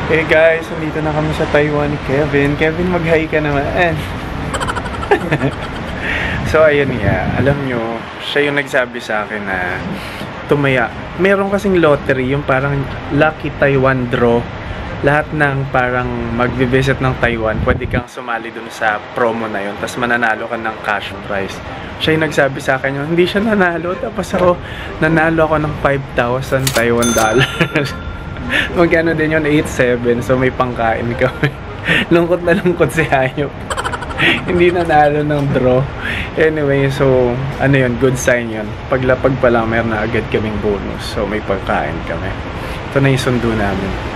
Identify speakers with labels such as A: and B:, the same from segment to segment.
A: Hey guys, nandito na kami sa Taiwan ni Kevin. Kevin, mag-hi ka naman. So ayun nga, alam nyo, siya yung nagsabi sa akin na tumaya. Meron kasing lottery, yung parang Lucky Taiwan Draw. Lahat ng parang magbe-visit ng Taiwan, pwede kang sumali dun sa promo na yun. Tapos mananalo ka ng cash prize. Siya yung nagsabi sa akin yun, hindi siya nanalo. Tapos ako, nanalo ako ng 5,000 Taiwan dollars. Magkano din yun, 8,700. So may pangkain kami. Lungkot na lungkot si Hayop. Hindi nanalo ng draw. Anyway, so ano yun, good sign yun. Paglapag pa lang, meron na agad kaming bonus. So may pangkain kami. Ito na yung sundo namin.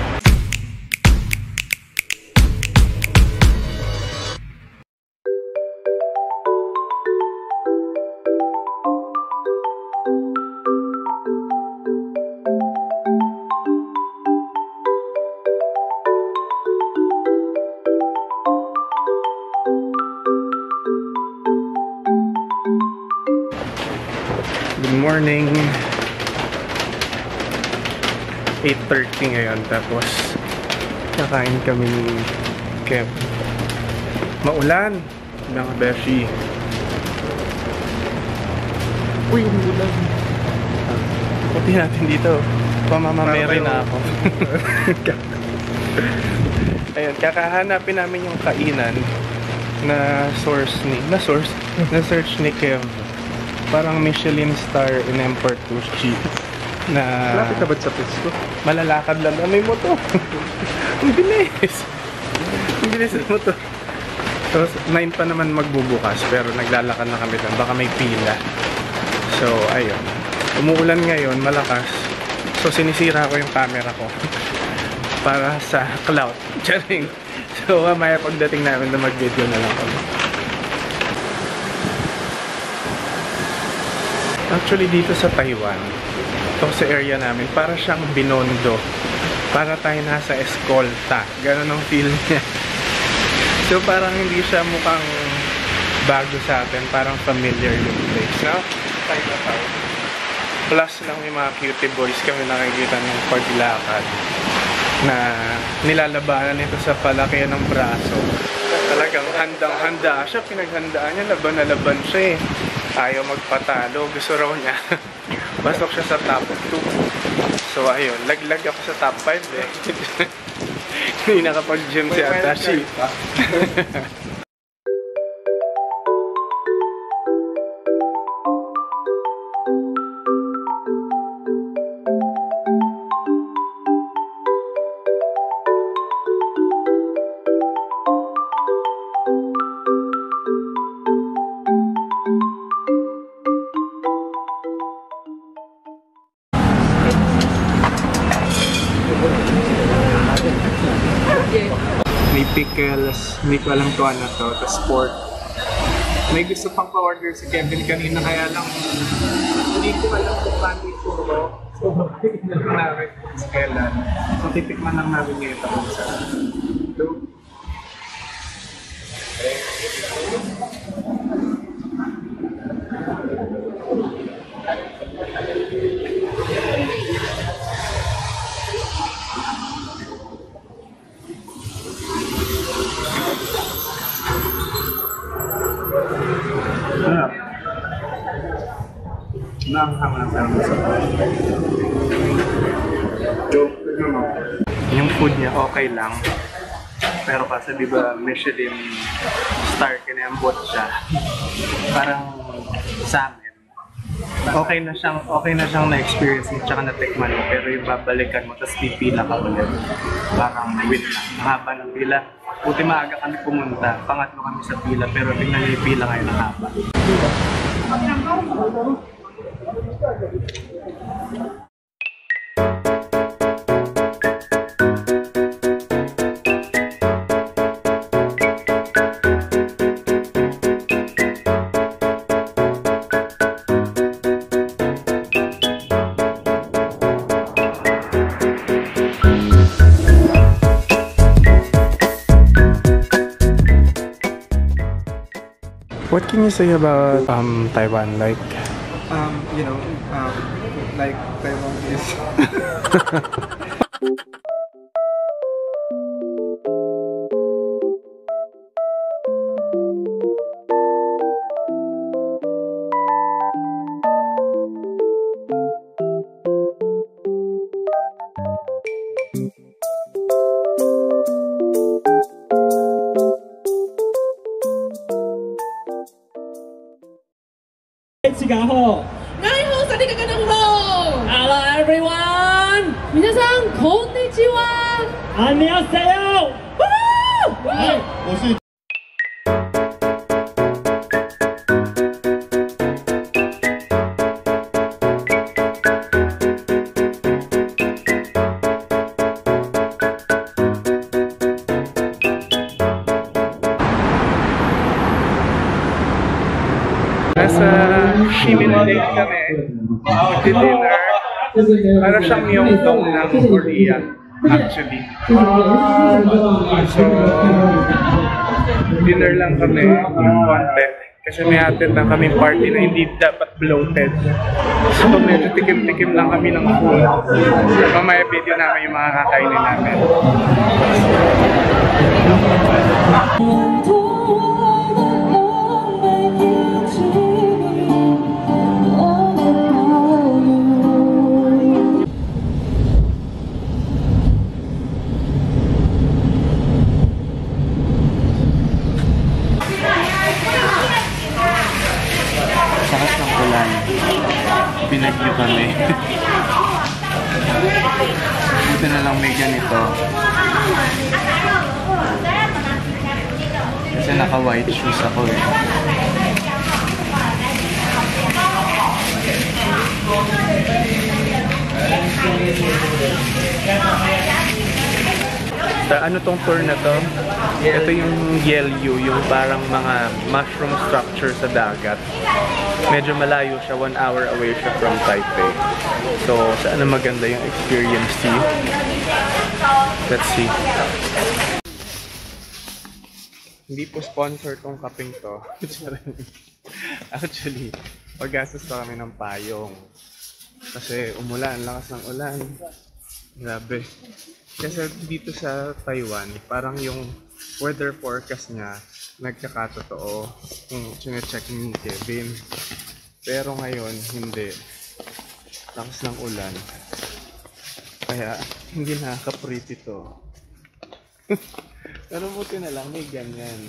A: Good morning. 8:30 ngayon, tapos kakain kami ni Kev. Maulan, mga beshi. Uy, umulan. Puti natin dito. Pamamamere na ako. Ayun, kakahanapin namin yung kainan na search ni Kev. Parang Michelin star in Empire Sushi na...
B: Lapit na ba sa pesto?
A: Malalakad lang. May moto. Ang bilis. Ang bilis ng moto. So, 9 pa naman magbubukas, pero naglalakad na kami doon. Baka may pila. So, ayun. Umuulan ngayon, malakas. So, sinisira ko yung camera ko para sa cloud. Charing. So, mamaya pagdating namin na mag-video na lang kami. Actually, dito sa Taiwan, ito sa area namin, para siyang Binondo. Para tayo nasa eskolta. Ganon ang feel niya. So, parang hindi siya mukhang bago sa atin. Parang familiar yung place. No? Tayo. Plus lang yung mga cutie boys kami nakikita ng paglakad na nilalabanan nito sa palakihan ng braso. Talagang handang-handa siya. Pinaghandaan niya. Laban na laban siya eh. Ayaw magpatalo. Gusto raw niya. Pasok siya sa top 2. So ayun, laglag ako sa top 5 eh. Hindi nakapag-gym si Atashi. May pickles, hindi ko alam kung ano to, tapos pork. May gusto pang pa-order si Kevin kanina, kaya lang hindi ko alam kung paano ituro. So, hindi ko namin kung kailan. So, titikman lang namin ngayon ito kung saan. So, yung food niya okay lang, pero kasi diba Michelin star kinembot siya, parang sa amin okay na siyang na-experience mo tsaka na-tikman mo, pero yung babalikan mo tapos pipila ka ulit, parang wait lang, mahaba ng pila. Buti maaga kami pumunta, pangatlo kami sa pila, pero tingnan niyo yung pila ngayon ng haba. What can you say about Taiwan? Like,
B: You know, like Taiwan is
C: 가호.
D: 나이호 사리가가나호.
C: Hello everyone.
D: 皆さんこんにちは。
C: 안녕하세요.
A: Nasa Shilin Lake kami. Mag-dinner. Para siyang Myeongdong ng Korea, actually. So, dinner lang kami ng konti. Kasi may attend lang kaming party na hindi dapat bloated. So, medyo tikim-tikim lang kami ng food. Mamaya video namin yung mga kakainin namin. Sakas ng ulan. Pinagyo kami. Buti na lang may ganito. Kasi naka-white shoes ako eh. Ano tong tour na to? Ito yung Yeolju, yung parang mga mushroom structure sa dagat. Medyo malayo siya, 1 hour away siya from Taipei. So, saan na maganda yung experience see? Let's see. Hindi po sponsor tong kapeng to. Actually, paggastos pa kami ng payong. Kasi umulan, lakas ng ulan. Grabe. Kasi dito sa Taiwan, parang yung weather forecast niya nagkakatotoo kung sine-check ni Kevin. Pero ngayon, hindi. Lakas ng ulan. Kaya, hindi nakaka-pretty to. Pero buti na lang, may ganyan.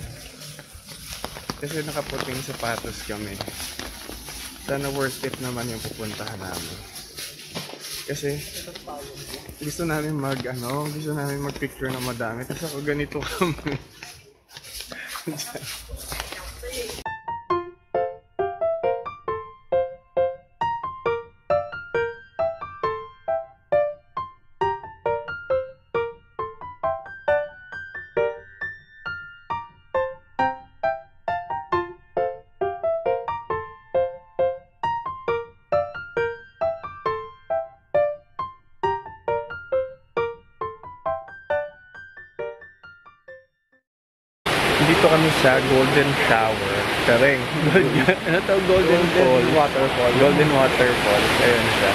A: Kasi nakaputing sapatos kami. Sana worth it naman yung pupuntahan namin. Kasi gusto namin gusto namin mag-picture na madami. Kasi ako ganito kami. Dito kami sa Golden Shower. Kareng. Ano to? Golden Fall. Waterfall. Golden Waterfall. Ayun siya.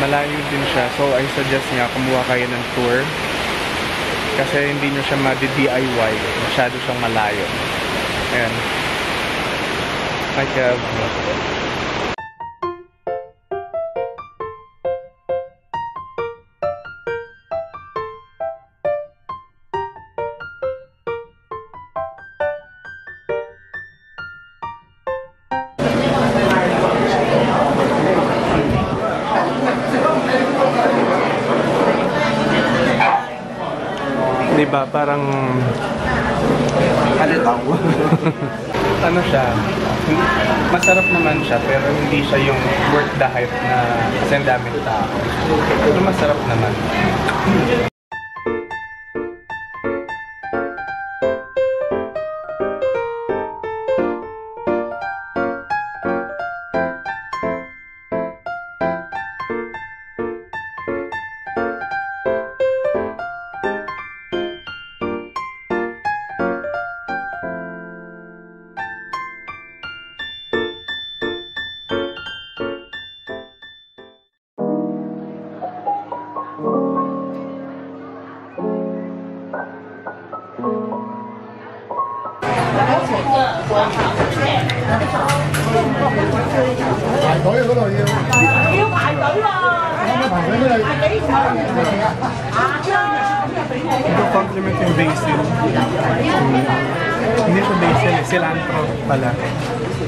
A: Malayo din siya. So, I suggest niya kumuha kayo ng tour. Kasi hindi nyo siya ma-DIY. Masyado siyang malayo. Ayan. Hi, Kev. Diba, parang ano siya, masarap naman siya pero hindi siya yung worth the hype na kasi ang daming tao. Pero masarap naman. Ito compliment yung basil. Hindi siya basil, cilantro pala. No?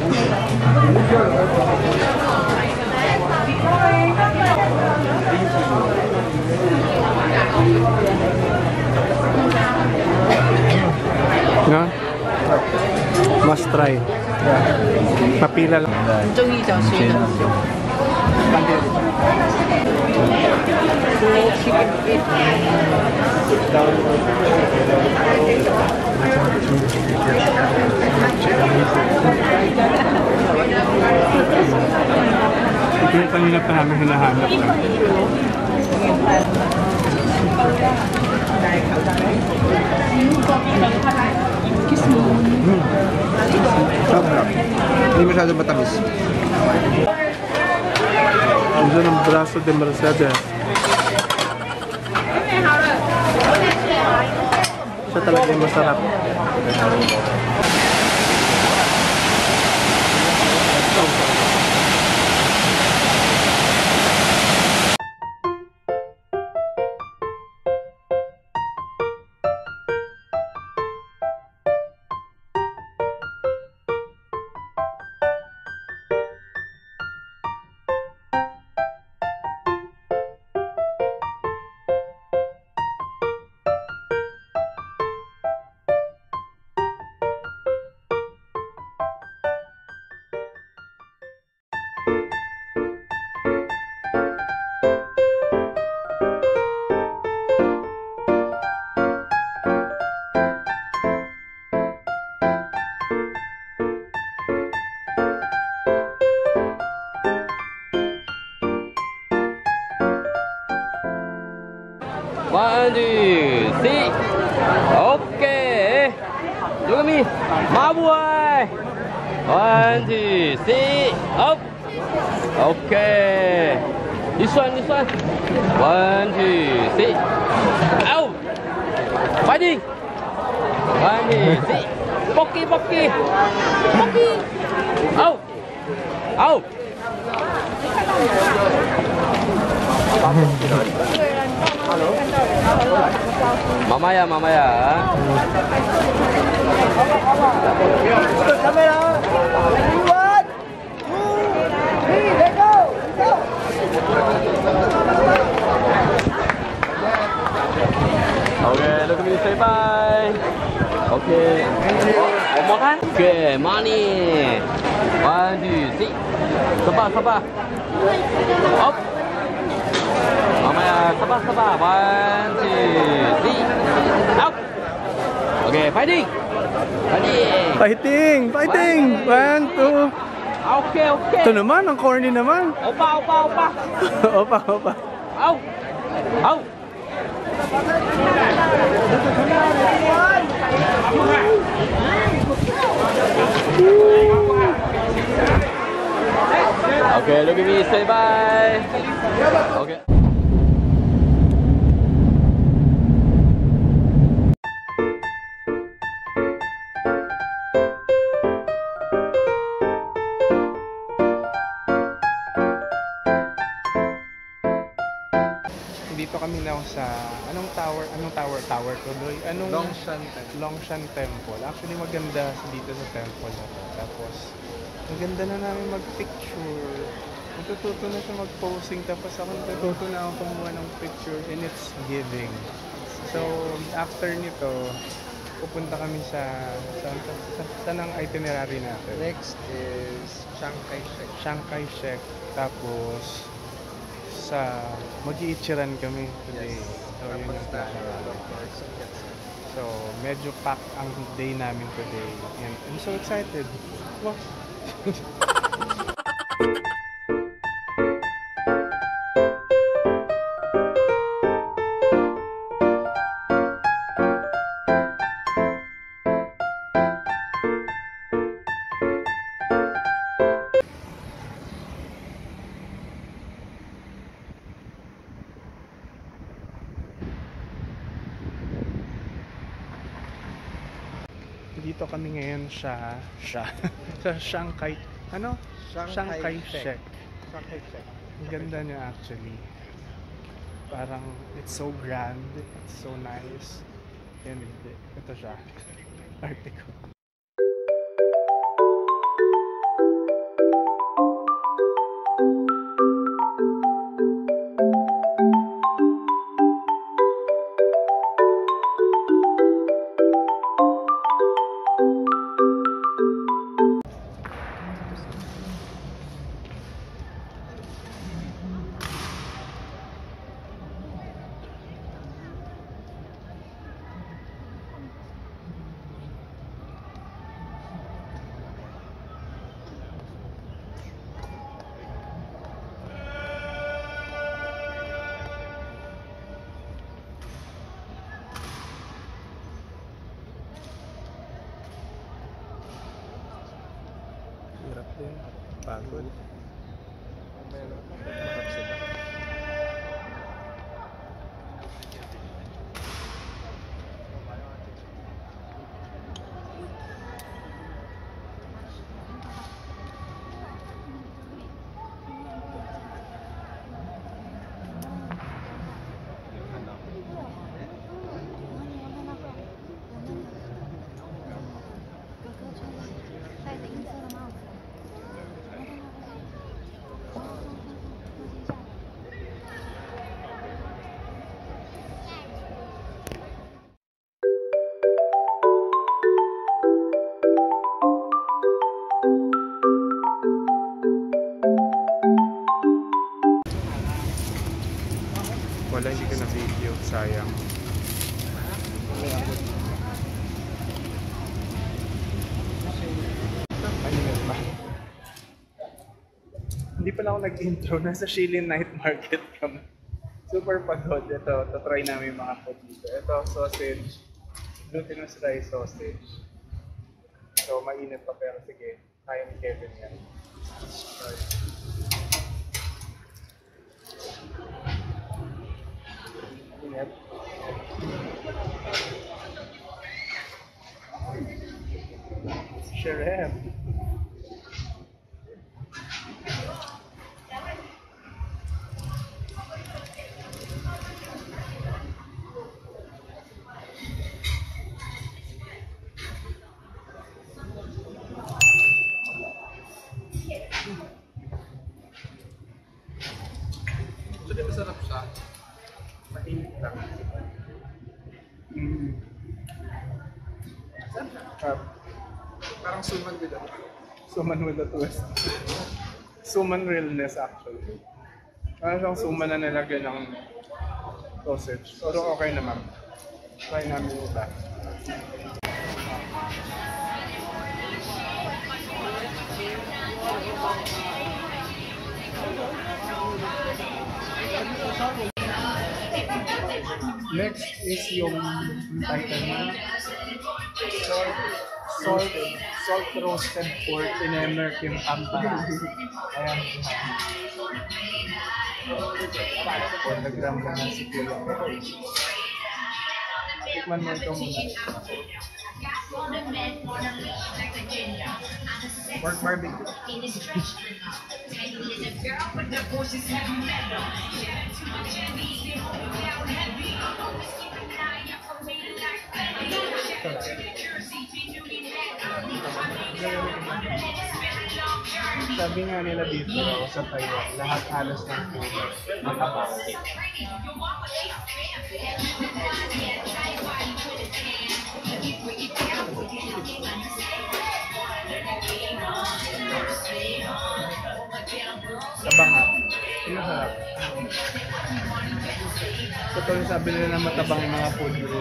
A: Must try. Papila lang.
D: 中意就算啦。
A: Ito yung kanina pa namin hinahanap lang.
B: Hindi masyado matamis.
A: Ito ng braso de Mercedes. Siya talaga yung masarap.
E: One, two, three. Okay. Look at me. My boy. One, two, three. Up. Okay. This one, this one. One, two, three. Out. Fighting. One, two, three. Pocky, pocky. Pocky. Out. Out. Mamaya, mamaya. Okay, look at me, say bye. Okay. One more time. Okay, money. One, two, three. Sabar, sabar. Up. Mamaya, sabar, sabar. One, two, three. Out. Okay, fighting. Fighting.
A: Fighting! Fighting! One, two.
E: Okay, okay.
A: Ito naman, ang corny naman.
E: Opa, opa, opa.
A: Opa, opa.
E: Out. Out. Okay, look at me, say bye. Okay.
A: Dito kami na sa anong tower tuloy? Anong Longshan Temple. Actually maganda dito sa temple na to. Tapos maganda na namin mag-picture. Natututo na siya mag-posing tapos ako natututo na ako kumuha ng picture and it's giving. So after nito pupunta kami sa ng itinerary natin.
B: Next is Chiang Kai-shek.
A: Chiang Kai-shek. Tapos sa mag-iichiran kami today. So, yun yung plan namin. So, medyo packed ang day namin today. And I'm so excited. Wow. Dito kami ngayon sa Chiang Kai, Chiang Kai-shek.
B: Chiang Kai-shek.
A: Ang ganda niya actually. Parang it's so grand, it's so nice. And ito siya. Article. Pagod.
B: Meron. Matapos na ba?
A: Wala, hindi ko na video. Sayang. Kanina pa. Hindi pala ako nag-intro. Nasa Shilin Night Market kami. Super pagod. Ito, try namin yung mga food dito. Ito, sausage. Glutinous rice sausage. So, mainit pa pero sige. Kaya ni Kevin yan. Sorry. Init. Shrimp.
B: Actually, masarap siya.
A: Mainit lang.
B: Parang suman with a
A: Suman with a twist. Suman realness actually. Parang siyang suman na nilagyan ng sausage. Pero okay naman. Try namin yung iba. Next is yung title na salt roasted pork in American Pampa. Ayan. 40 gram na si Kuya. Tikman mo ito muna. Pork barbecue. Sabi nga nila dito sa Taiwan, lahat halos ng food matabang. Tabang nga. Ano sarap? Ito yung sabi nila na matabang yung mga food dito.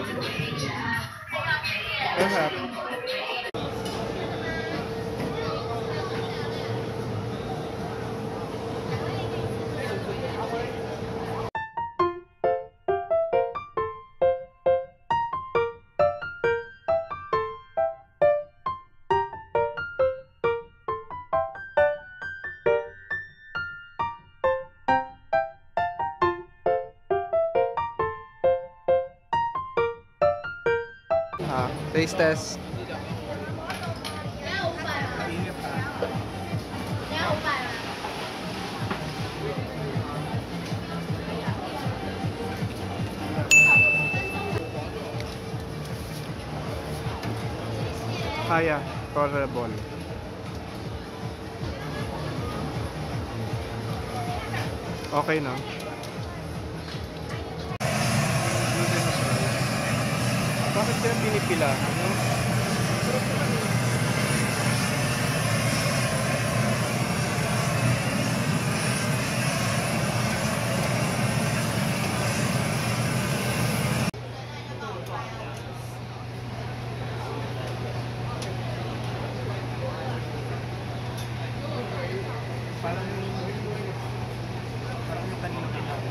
A: Ano sarap?
B: taste test.
A: Kaya, tolerable. Okay na. Bakit sila pinipila? Ano? Parang kanina kinawa.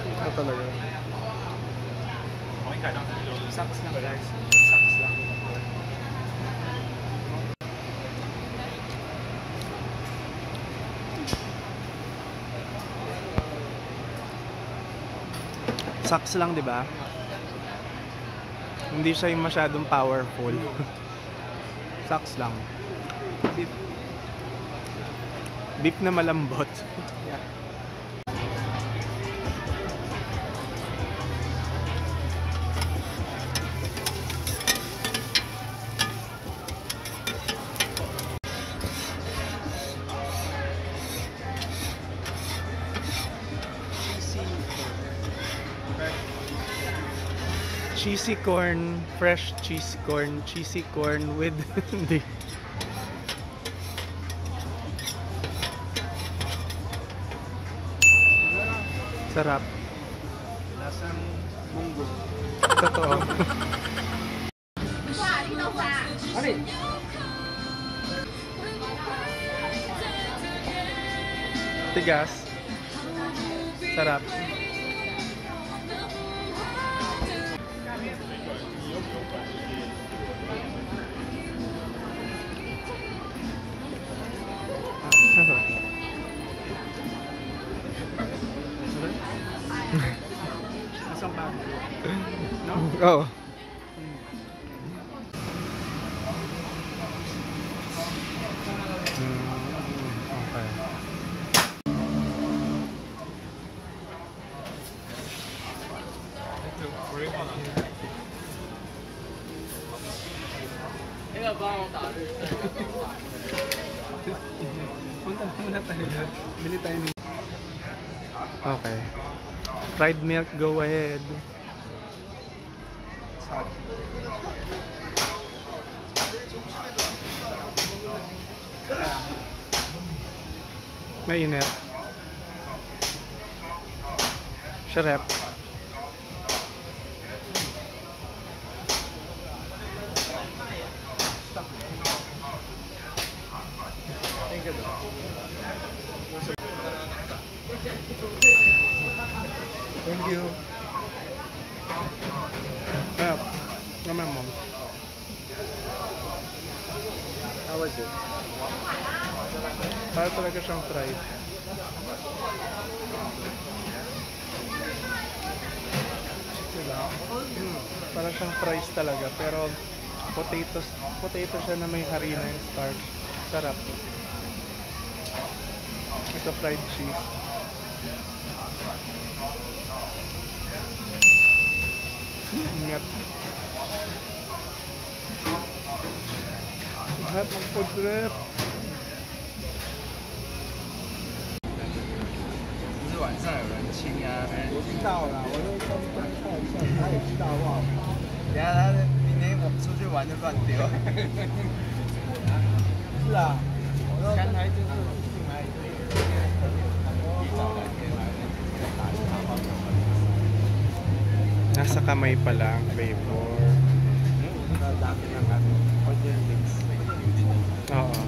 B: Ito talaga.
A: Sucks lang guys. Sucks lang. Sucks lang, di ba? Hindi siya yung masyadong powerful. Sucks lang. Beef. Beef na malambot. Yeah. Cheesy corn, fresh cheesy corn with hindi. Sarap.
B: Lasang munggo.
A: Totoo. Tigas. Sarap.
B: Lasang bago. No?
A: Oh. Okay.
B: Punta muna tayo. Bili tayo ng...
A: Okay. Fried milk, go ahead. Mainit. Sarap.
B: Thank you.
A: Sarap. Naman mo.
B: How was it?
A: Para talaga siyang fried. Diba? Para siyang fries talaga. Pero potato siya na may harina yung starch. Sarap. Ito fried cheese. Ingat. Lahat ng food trip.
B: 不是晚上有人亲啊？我知道啦，我就看一下，他也知道好不好？等下他明天我们出去玩就乱丢。是啊，刚才就是进来
A: Nasa kamay pa lang, flavor.
B: dami ng ano, onion rings.
A: Oo.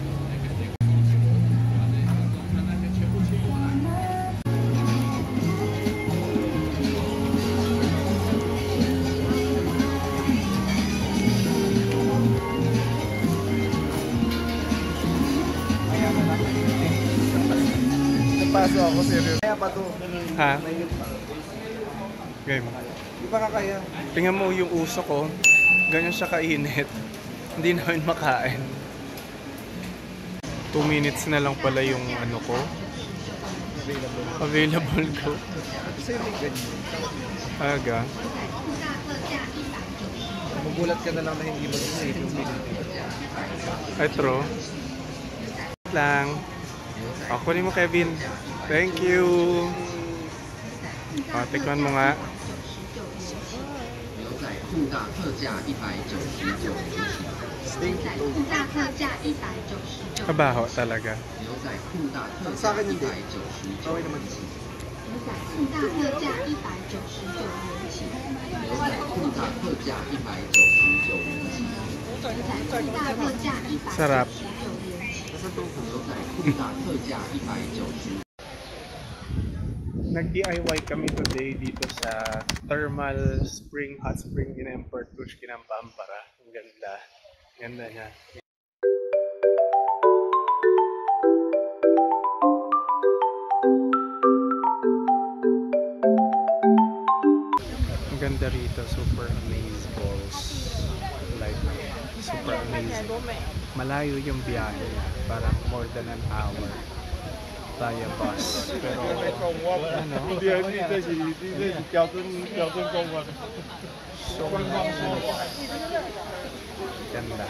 B: Napaso ako, serious. Kaya pa to.
A: Ha?
B: Mainit pa.
A: Game.
B: Di ba kakaya?
A: Tingnan mo yung uso ko. Ganyan siya kainit. Hindi namin makain. 2 minutes na lang pala yung ano ko. Available ko.
B: Kasi may ganyan.
A: Aga.
B: Magulat ka na lang na hindi mo save yung binili.
A: Etro. Lang. Kunin mo, Kevin. Thank you. Tikman mo nga.
F: 酷大特价199。
B: Thank you.
F: 酷大特价199。
A: Kabaho talaga.
F: 牛仔酷大特
B: Sa
F: 价
B: akin hindi.
F: 199。
B: Okay naman.
F: 牛仔酷大特价199元起。牛仔酷大特价199元起。牛仔酷大特价199
A: Sarap.
F: 元起。牛仔酷大特价199。
A: Nag-DIY kami today dito sa Thermal Spring, Hot Spring in Emport Rouge, Kinampaampara. Ang ganda. Ganda niya. ganda rito, super amazing balls. Like, super amazing. Malayo yung biyahe, parang more than an hour via bus. Pero, ano? So, ganda.